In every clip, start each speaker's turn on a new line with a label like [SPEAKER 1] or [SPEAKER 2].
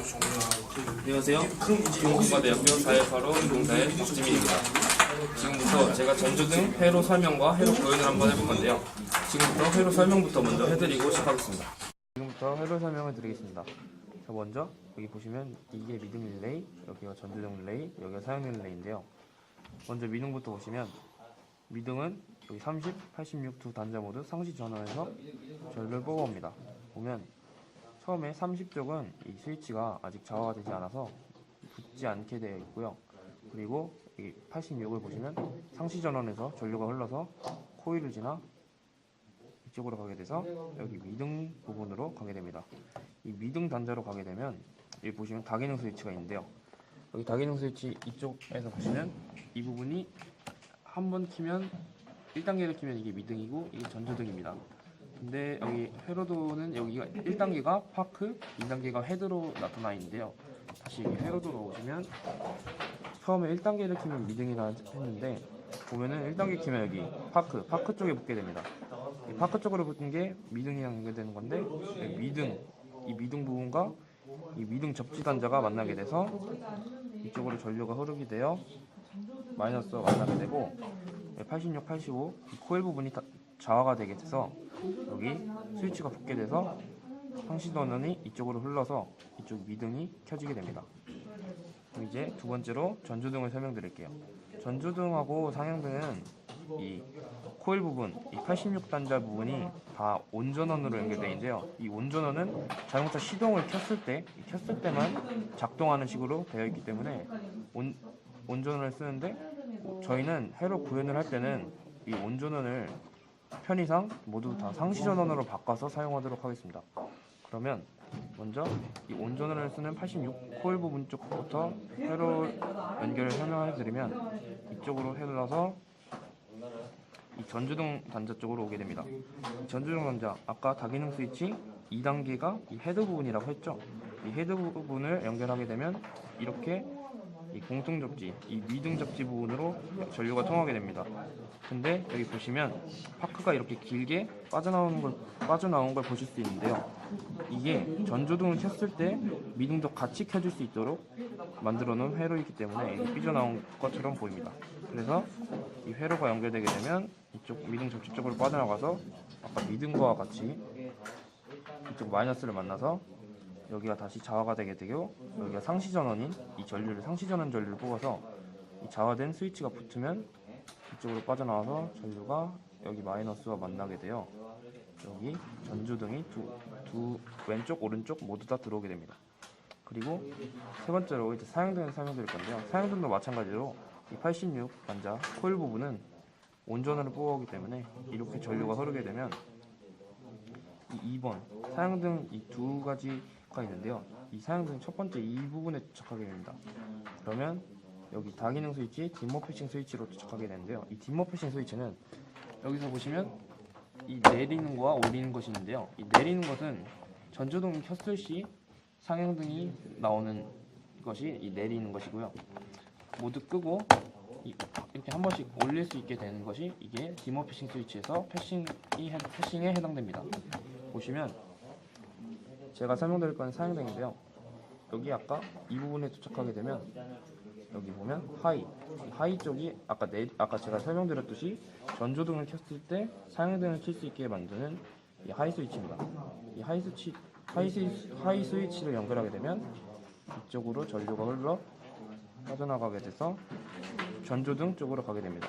[SPEAKER 1] 안녕하세요. 중국공과대학교 418호 이공사의 박지민입니다. 지금부터 제가 전조등 회로 설명과 회로 구현을 한번 해볼 건데요. 지금부터 회로 설명부터 먼저 해드리고 시작하겠습니다. 지금부터 회로 설명을 드리겠습니다. 자, 먼저 여기 보시면 이게 미등 릴레이, 여기가 전조등 릴레이, 여기가 사용용 릴레이인데요. 먼저 미등부터 보시면 미등은 여기 30, 86 두 단자 모두 상시 전원에서 전류를 뽑아옵니다. 보면 처음에 30쪽은 이 스위치가 아직 자화가 되지 않아서 붙지 않게 되어 있고요. 그리고 이 86을 보시면 상시 전원에서 전류가 흘러서 코일을 지나 이쪽으로 가게 돼서 여기 미등 부분으로 가게 됩니다. 이 미등 단자로 가게 되면 여기 보시면 다기능 스위치가 있는데요. 여기 다기능 스위치 이쪽에서 보시면 이 부분이 한번 키면 1단계를 키면 이게 미등이고 이게 전조등입니다. 근데 여기 회로도는 여기가 1단계가 파크, 2단계가 헤드로 나타나 있는데요. 다시 회로도로 오시면 처음에 1단계를 키면 미등이라 했는데 보면은 1단계 키면 여기 파크 쪽에 붙게 됩니다. 이 파크 쪽으로 붙은 게 미등이랑 연결되는 건데 이 미등 부분과 이 미등 접지 단자가 만나게 돼서 이쪽으로 전류가 흐르게 되어 마이너스와 만나게 되고 86, 85 이 코일 부분이 자화가 되게 돼서 여기 스위치가 붙게 돼서 상시 전원이 이쪽으로 흘러서 이쪽 미등이 켜지게 됩니다. 그럼 이제 두 번째로 전조등을 설명드릴게요. 전조등하고 상향등은 이 코일 부분, 이 86단자 부분이 다 온전원으로 연결되어 있는데요. 이 온전원은 자동차 시동을 켰을 때만 작동하는 식으로 되어 있기 때문에 온전원을 쓰는데 저희는 회로 구현을 할 때는 이 온전원을 편의상 모두 다 상시 전원으로 바꿔서 사용하도록 하겠습니다. 그러면 먼저 이 온전원을 쓰는 86 코일 부분 쪽부터 회로 연결을 설명해 드리면 이쪽으로 흘러서 이 전조등 단자 쪽으로 오게 됩니다. 전조등 단자 아까 다기능 스위치 2단계가 이 헤드 부분이라고 했죠. 이 헤드 부분을 연결하게 되면 이렇게 이 공통 접지, 이 미등 접지 부분으로 전류가 통하게 됩니다. 근데 여기 보시면 파크가 이렇게 길게 빠져나온 걸 보실 수 있는데요. 이게 전조등을 켰을 때 미등도 같이 켜질 수 있도록 만들어 놓은 회로이기 때문에 이게 삐져나온 것처럼 보입니다. 그래서 이 회로가 연결되게 되면 이쪽 미등 접지 쪽으로 빠져나가서 아까 미등과 같이 이쪽 마이너스를 만나서 여기가 다시 자화가 되게 되고 여기가 상시 전원인 이 전류를 상시 전원 전류를 뽑아서 이 자화된 스위치가 붙으면 이쪽으로 빠져나와서 전류가 여기 마이너스와 만나게 돼요. 여기 전조등이 두 왼쪽 오른쪽 모두 다 들어오게 됩니다. 그리고 세 번째로 이제 사용등을 설명드릴 건데요. 사용등도 마찬가지로 이 86 단자 코일 부분은 온전원을 뽑아오기 때문에 이렇게 전류가 흐르게 되면 이 2번 사용등 이 두 가지가 있는데요. 이 사용등 첫 번째 이 부분에 도착하게 됩니다. 그러면 여기 다기능 스위치, 딤머 패싱 스위치로 도착하게 되는데요. 이 딤머 패싱 스위치는 여기서 보시면 이 내리는 거와 올리는 것이 있는데요. 이 내리는 것은 전조등을 켰을 시 상향등이 나오는 것이 이 내리는 것이고요. 모두 끄고 이렇게 한 번씩 올릴 수 있게 되는 것이 이게 딤머 패싱 스위치에서 패싱에 해당됩니다. 보시면 제가 설명드릴 건 사용등인데요. 여기 아까 이 부분에 도착하게 되면 여기 보면 하이 쪽이 아까 제가 설명드렸듯이 전조등을 켰을 때 사용등을 켤 수 있게 만드는 이 하이 스위치입니다. 이 하이 스위치를 연결하게 되면 이쪽으로 전류가 흘러 빠져나가게 돼서 전조등 쪽으로 가게 됩니다.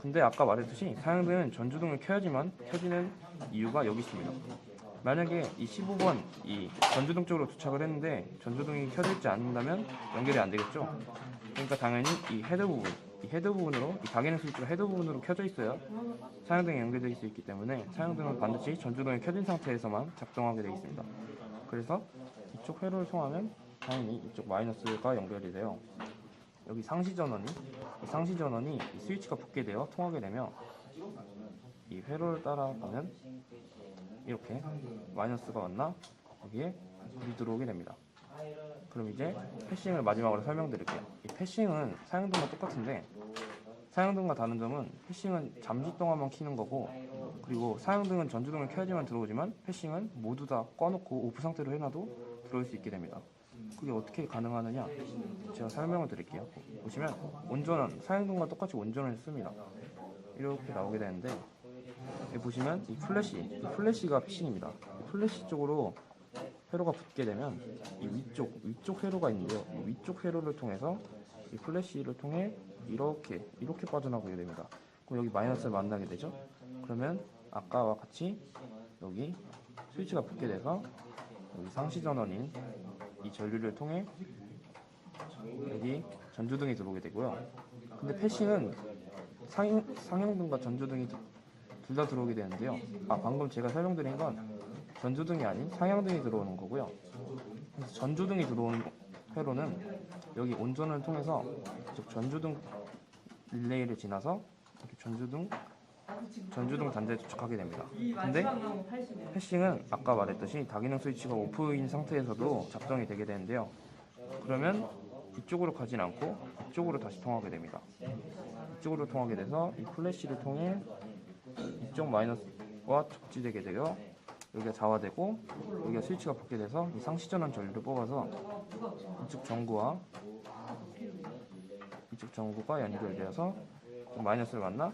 [SPEAKER 1] 근데 아까 말했듯이 사용등은 전조등을 켜야지만 켜지는 이유가 여기 있습니다. 만약에 이 15번 이 전조등 쪽으로 도착을 했는데 전조등이 켜져 있지 않는다면 연결이 안 되겠죠. 그러니까 당연히 이 헤드 부분으로 이 다기능 스위치가 헤드 부분으로 켜져 있어야 사용등이 연결되어 수 있기 때문에 사용등은 반드시 전조등이 켜진 상태에서만 작동하게 되어 있습니다. 그래서 이쪽 회로를 통하면 당연히 이쪽 마이너스가 연결이 돼요. 여기 상시 전원이 이 스위치가 붙게 되어 통하게 되며 이 회로를 따라가면 이렇게 마이너스가 왔나 여기에 불이 들어오게 됩니다. 그럼 이제 패싱을 마지막으로 설명드릴게요. 이 패싱은 사용등과 똑같은데 사용등과 다른 점은 패싱은 잠시 동안만 켜는 거고 그리고 사용등은 전조등을 켜야지만 들어오지만 패싱은 모두 다 꺼놓고 오프 상태로 해놔도 들어올 수 있게 됩니다. 그게 어떻게 가능하느냐 제가 설명을 드릴게요. 보시면 온전한 사양등과 똑같이 온전을 씁니다. 이렇게 나오게 되는데 여기 보시면 이 플래시가 피싱입니다. 플래시 쪽으로 회로가 붙게 되면 이 위쪽 회로가 있는데요. 이 위쪽 회로를 통해서 이 플래시를 통해 이렇게 빠져나가게 됩니다. 그럼 여기 마이너스를 만나게 되죠. 그러면 아까와 같이 여기 스위치가 붙게 돼서 여기 상시 전원인 이 전류를 통해 여기 전조등이 들어오게 되고요. 근데 패싱은 상향등과 전조등이 둘 다 들어오게 되는데요. 방금 제가 설명드린 건 전조등이 아닌 상향등이 들어오는 거고요. 그래서 전조등이 들어오는 회로는 여기 온전을 통해서 이쪽 전조등 릴레이를 지나서 이렇게 전조등 단자에 도착하게 됩니다. 근데 패싱은 아까 말했듯이 다기능 스위치가 오프인 상태에서도 작동이 되게 되는데요. 그러면 이쪽으로 가진 않고 이쪽으로 다시 통하게 됩니다. 이쪽으로 통하게 돼서 이 플래시를 통해 이쪽 마이너스와 적지되게 되어 여기가 자화되고 여기가 스위치가 붙게 돼서 이 상시전원 전류를 뽑아서 이쪽 전구가 연결되어서 마이너스를 만나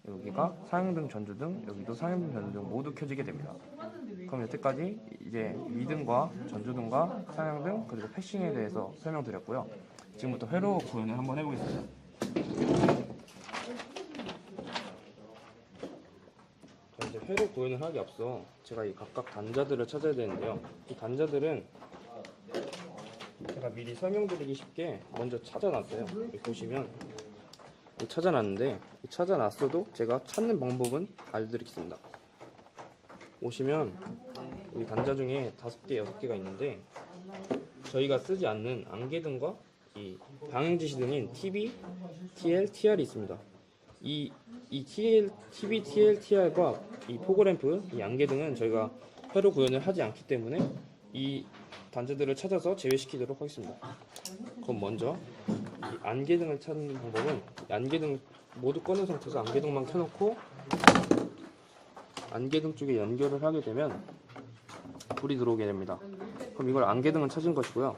[SPEAKER 1] 여기가 상향등, 전조등, 여기도 상향등, 전조등 모두 켜지게 됩니다. 그럼 여태까지 이제 미등과 전조등과 상향등 그리고 패싱에 대해서 설명드렸고요. 지금부터 회로 구현을 한번 해보겠습니다. 자, 이제 회로 구현을 하기 앞서 제가 이 각각 단자들을 찾아야 되는데요. 이 단자들은 제가 미리 설명드리기 쉽게 먼저 찾아놨어요. 여기 보시면 찾아놨는데 찾아놨어도 제가 찾는 방법은 알려드리겠습니다. 보시면 여기 단자 중에 5개, 6개가 있는데 저희가 쓰지 않는 안개등과 이 방향지시등인 TB, TL, TR이 있습니다. 이 TL, TB, TL, TR과 이 포그램프, 이 안개등은 저희가 회로 구현을 하지 않기 때문에 이 단자들을 찾아서 제외시키도록 하겠습니다. 그럼 먼저 이 안개등을 찾는 방법은 안개등 모두 꺼낸 상태에서 안개등만 켜놓고 안개등 쪽에 연결을 하게 되면 불이 들어오게 됩니다. 그럼 이걸 안개등을 찾은 것이고요.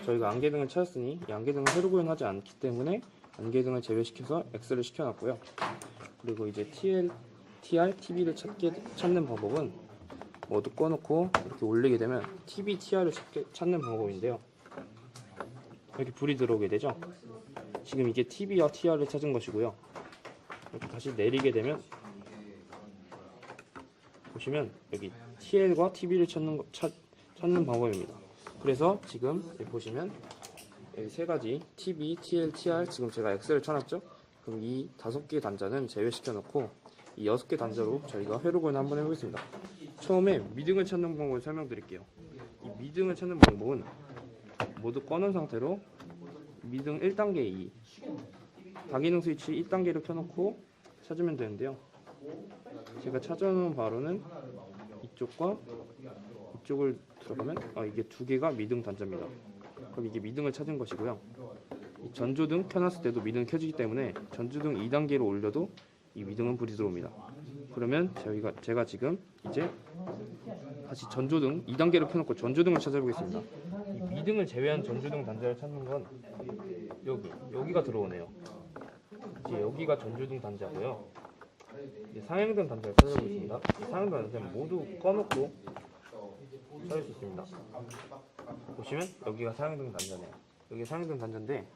[SPEAKER 1] 저희가 안개등을 찾았으니 이 안개등을 회로 구현하지 않기 때문에 안개등을 제외시켜서 X를 시켜놨고요. 그리고 이제 TL, TR, TB를 찾는 방법은 모두 꺼놓고 이렇게 올리게 되면 TB, TR을 찾는 방법인데요. 이렇게 불이 들어오게 되죠. 지금 이게 TB와 TR을 찾은 것이고요. 이렇게 다시 내리게 되면 보시면 여기 TL과 TB를 찾는 방법입니다. 그래서 지금 여기 보시면 여기 세 가지 TB, TL, TR 지금 제가 X를 쳐놨죠. 그럼 이 5개 단자는 제외시켜 놓고 이 6개 단자로 저희가 회로 구현을 한번 해보겠습니다. 처음에 미등을 찾는 방법을 설명드릴게요. 이 미등을 찾는 방법은 모두 꺼놓은 상태로 미등 1단계 2 다기능 스위치 1단계를 켜놓고 찾으면 되는데요. 제가 찾아놓은 바로는 이쪽과 이쪽을 들어가면 이게 2개가 미등 단자입니다. 그럼 이게 미등을 찾은 것이고요. 이 전조등 켜놨을 때도 미등이 켜지기 때문에 전조등 2단계로 올려도 이 미등은 불이 들어옵니다. 그러면 제가 지금 이제 다시 전조등 2단계로 켜놓고 전조등을 찾아보겠습니다. 이 미등을 제외한 전조등 단자를 찾는 건 여기가 들어오네요. 이제 여기가 전조등 단자고요. 이제 상향등 단자를 찾아보겠습니다. 이 상향등 단자는 모두 꺼놓고 찾을 수 있습니다. 보시면 여기가 상향등 단자네요. 여기 상향등 단자인데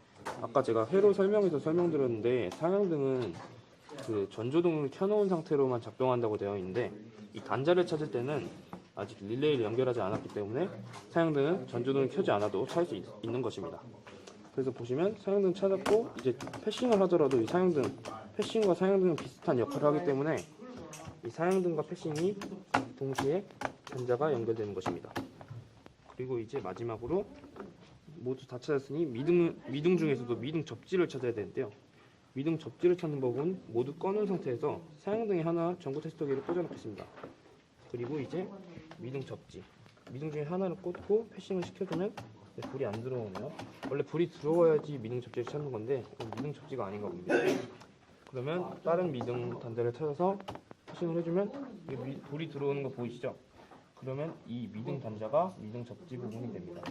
[SPEAKER 1] 아까 제가 회로 설명에서 설명드렸는데 상향등은 그 전조등을 켜놓은 상태로만 작동한다고 되어 있는데 이 단자를 찾을 때는 아직 릴레이를 연결하지 않았기 때문에 상향등은 전조등을 켜지 않아도 찾을 수 있는 것입니다. 그래서 보시면 상향등 찾았고 이제 패싱을 하더라도 이 패싱과 상향등은 비슷한 역할을 하기 때문에 이 상향등과 패싱이 동시에 단자가 연결되는 것입니다. 그리고 이제 마지막으로 모두 다 찾았으니 미등 중에서도 미등 접지를 찾아야 되는데요. 미등 접지를 찾는 법은 모두 꺼놓은 상태에서 상향등에 하나 전구 테스터기를 꽂아놓겠습니다. 그리고 이제 미등 접지 미등 중에 하나를 꽂고 패싱을 시켜주면 불이 안 들어오네요. 원래 불이 들어와야지 미등 접지를 찾는 건데 미등 접지가 아닌가 봅니다. 그러면 다른 미등 단자를 찾아서 패싱을 해주면 불이 들어오는 거 보이시죠? 그러면 이 미등 단자가 미등 접지 부분이 됩니다.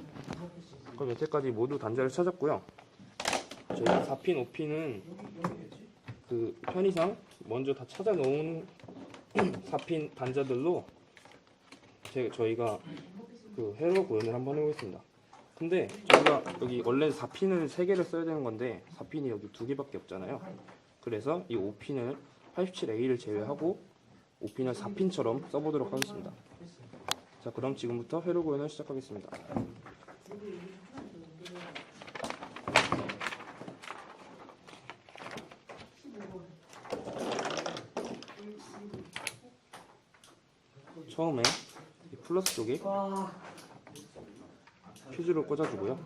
[SPEAKER 1] 그럼 여태까지 모두 단자를 찾았고요. 저희가 4핀, 5핀은 그 편의상 먼저 다 찾아 놓은 4핀 단자들로 저희가 그 회로 구현을 한번 해보겠습니다. 근데 저희가 여기 원래 4핀을 3개를 써야 되는 건데 4핀이 여기 2개밖에 없잖아요. 그래서 이 5핀을 87A를 제외하고 5핀을 4핀처럼 써보도록 하겠습니다. 자, 그럼 지금부터 회로 구현을 시작하겠습니다. 처음에 이 플러스 쪽에 퓨즈를 꽂아주고요.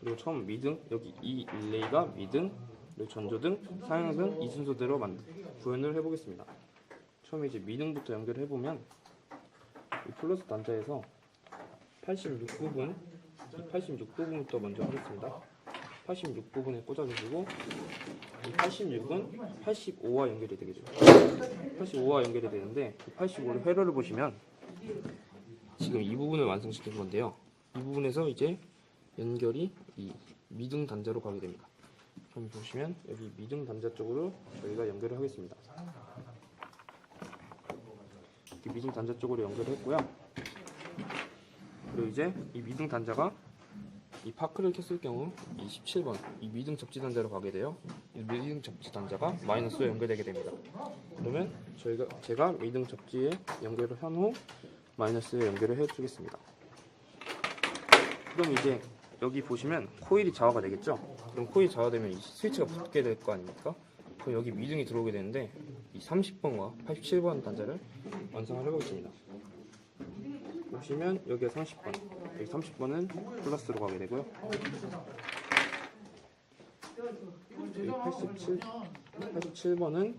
[SPEAKER 1] 그리고 처음 미등, 여기 이 릴레이가 미등, 그리고 전조등, 상향등 이 순서대로 구현을 해보겠습니다. 처음에 이제 미등부터 연결을 해보면 이 플러스 단자에서 86부분, 86부분부터 먼저 하겠습니다. 86부분에 꽂아주시고 이 86은 85와 연결이 되겠죠. 85와 연결이 되는데 85를 회로를 보시면 지금 이 부분을 완성시킨 건데요. 이 부분에서 이제 연결이 이 미등 단자로 가게 됩니다. 그럼 보시면 여기 미등 단자 쪽으로 저희가 연결을 하겠습니다. 이렇게 미등 단자 쪽으로 연결을 했고요. 그리고 이제 이 미등 단자가 이 파크를 켰을 경우 이 17번 이 미등 접지 단자로 가게 돼요. 이 미등 접지 단자가 마이너스로 연결되게 됩니다. 그러면 제가 미등 접지에 연결을 한 후 마이너스에 연결을 해주겠습니다. 그럼 이제 여기 보시면 코일이 좌화가 되겠죠. 그럼 코일이 좌화되면 이 스위치가 붙게 될 거 아닙니까? 그럼 여기 미등이 들어오게 되는데 이 30번과 87번 단자를 완성을 해보겠습니다. 보시면 여기가 30번, 여기 30번은 플러스로 가게 되고요. 여기 87번은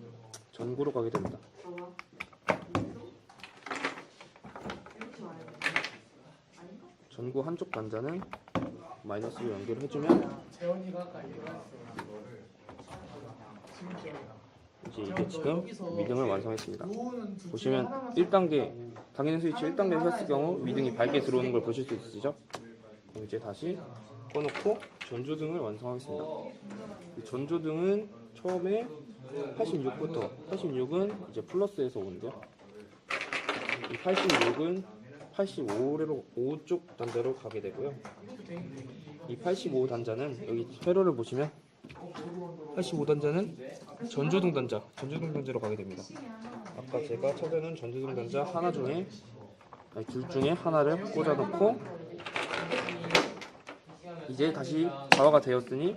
[SPEAKER 1] 전구로 가게 됩니다. 전구 한쪽 단자는 마이너스로 연결을 해주면 이게 지금 미등을 완성했습니다. 보시면 1단계 당연히 스위치 1단계를 켰을 경우 미등이 밝게 들어오는 걸 보실 수 있으시죠? 그럼 이제 다시 꺼놓고 전조등을 완성하겠습니다. 이 전조등은 처음에 86부터 86은 이제 플러스에서 오는데요. 이 86은 85로 5쪽 단자로 가게 되고요. 이 85 단자는 여기 회로를 보시면 85 단자는 전조등 단자로 가게 됩니다. 아까 제가 찾아놓은 전조등 단자 둘 중에 하나를 꽂아놓고 이제 다시 좌화가 되었으니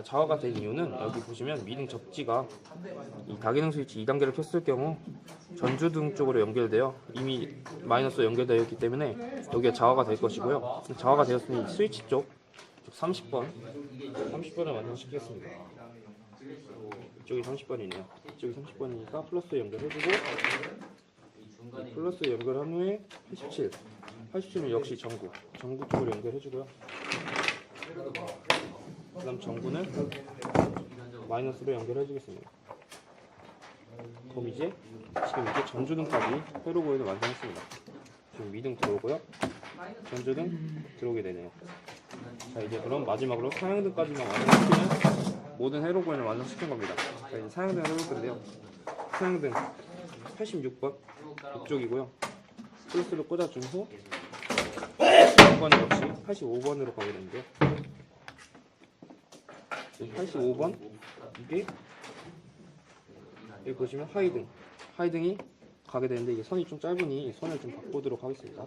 [SPEAKER 1] 좌화가 된 이유는 여기 보시면 미등 접지가 이 다기능 스위치 2단계를 켰을 경우 전조등 쪽으로 연결되어 이미 마이너스로 연결되어 있기 때문에 여기가 좌화가 될 것이고요. 좌화가 되었으니 스위치 쪽 30번을 완성시키겠습니다. 이쪽이 30번이네요. 이쪽이 30번이니까 플러스 연결해주고 플러스 연결한 후에 87은 역시 전구 쪽으로 연결해주고요. 그 다음 전구는 마이너스로 연결해주겠습니다. 그럼 이제 전조등까지 회로 구현을 완성했습니다. 지금 미등 들어오고요. 전조등 들어오게 되네요. 자, 이제 그럼 마지막으로 상향등까지만 완성시키면 모든 회로 구현을 완성시킨 겁니다. 자, 이제 상향등을 해볼 건데요. 상향등 86번 이쪽이고요. 플러스를 꽂아준 후 86번 역시 85번으로 가게 되는데요. 85번 이게 여기 보시면 하이등이 가게 되는데 이게 선이 좀 짧으니 선을 좀 바꾸도록 하겠습니다.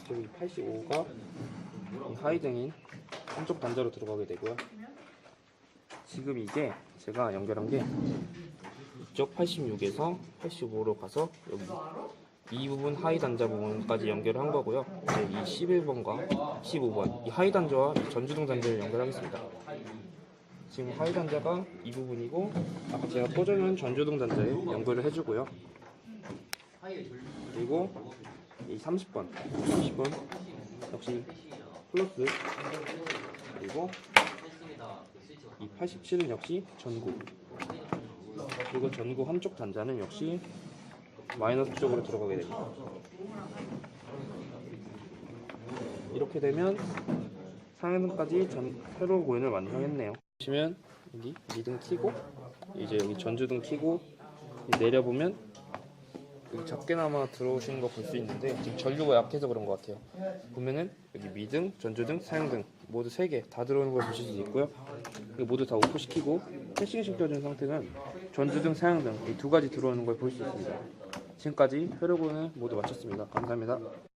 [SPEAKER 1] 여기 85가 이 하이등인 한쪽 단자로 들어가게 되고요. 지금 이게 제가 연결한 게 이쪽 86에서 85로 가서 여기 이 부분 하이 단자 부분까지 연결을 한 거고요. 이제 이 11번과 15번 이 하이 단자와 이 전주등 단자를 연결하겠습니다. 지금 하이 단자가 이 부분이고 아까 제가 꽂아놓은 전주등 단자에 연결을 해주고요. 그리고 이 30번 역시 플러스 그리고 이 87은 역시 전구, 그리고 전구 한쪽 단자는 역시 마이너스 쪽으로 들어가게 됩니다. 이렇게 되면 상해등까지 회로 고인을 완성했네요. 보시면 여기 미등 켜고 이제 여기 전주등 켜고 내려보면 여기 작게나마 들어오시는 거 볼 수 있는데 지금 전류가 약해서 그런 것 같아요. 보면은 여기 미등, 전주등, 사용등 모두 3개 다 들어오는 걸 보실 수 있고요. 여기 모두 다 오프시키고 패싱 시켜준 상태는 전주등, 사용등 이 2가지 들어오는 걸 볼 수 있습니다. 지금까지 회로 고인을 모두 마쳤습니다. 감사합니다.